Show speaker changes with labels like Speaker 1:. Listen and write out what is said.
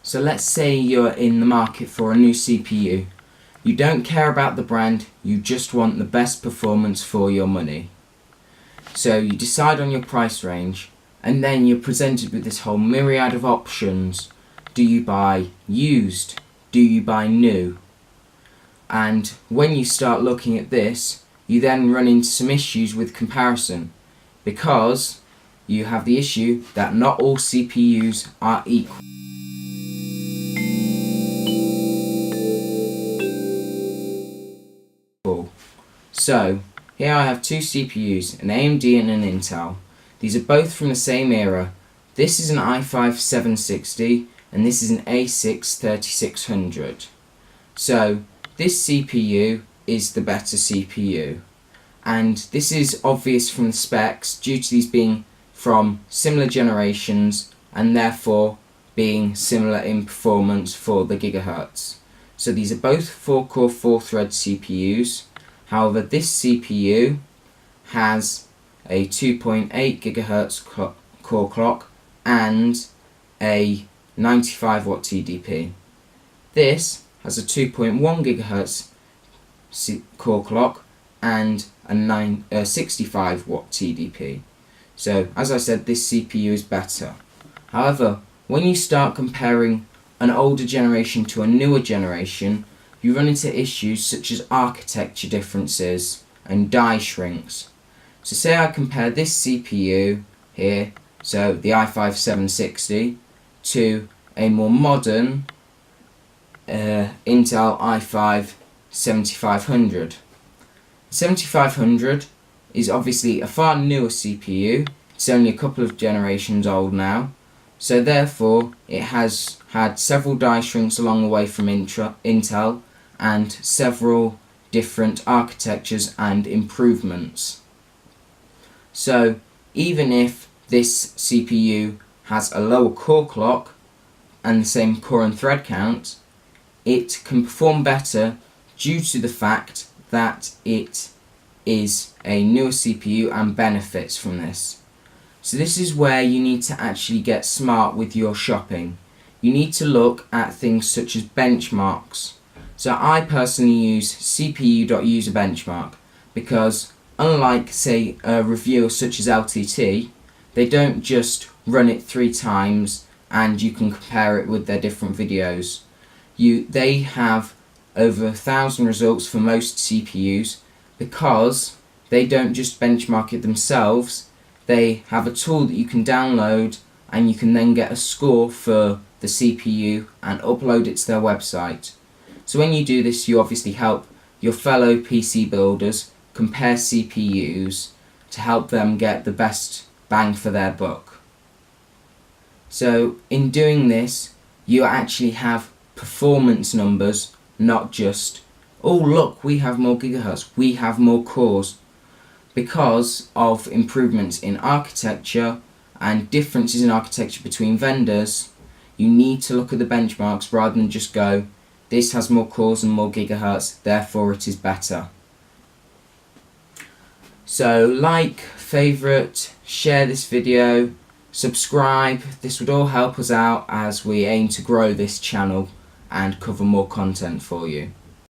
Speaker 1: So let's say you're in the market for a new CPU. You don't care about the brand, you just want the best performance for your money. So you decide on your price range, and then you're presented with this whole myriad of options. Do you buy used? Do you buy new? And when you start looking at this, you then run into some issues with comparison, because you have the issue that not all CPUs are equal. So here I have two CPUs, an AMD and an Intel. These are both from the same era. This is an i5 760 and this is an A6 3600. So this CPU is the better CPU, and this is obvious from the specs due to these being from similar generations and therefore being similar in performance for the gigahertz. So these are both 4-core 4-thread CPUs. However, this CPU has a 2.8 GHz core clock and a 95 watt TDP. This has a 2.1 GHz core clock and a 65 watt TDP. So as I said, this CPU is better. However, when you start comparing an older generation to a newer generation, you run into issues such as architecture differences and die shrinks. So say I compare this CPU here, so the i5 760, to a more modern Intel i5 7500. 7500 is obviously a far newer CPU. It's only a couple of generations old now, so therefore it has had several die shrinks along the way from Intel and several different architectures and improvements. So even if this CPU has a lower core clock and the same core and thread count, it can perform better due to the fact that it is a newer CPU and benefits from this. So this is where you need to actually get smart with your shopping. You need to look at things such as benchmarks. So I personally use CPU.userbenchmark because unlike say a reviewer such as LTT, they don't just run it 3 times and you can compare it with their different videos. They have over 1,000 results for most CPUs because they don't just benchmark it themselves. They have a tool that you can download and you can then get a score for the CPU and upload it to their website. So when you do this, you obviously help your fellow PC builders compare CPUs to help them get the best bang for their buck. So in doing this, you actually have performance numbers, not just, oh look, we have more gigahertz, we have more cores. Because of improvements in architecture and differences in architecture between vendors, you need to look at the benchmarks rather than just go, this has more cores and more gigahertz, therefore it is better. So like, favourite, share this video, subscribe. This would all help us out as we aim to grow this channel and cover more content for you.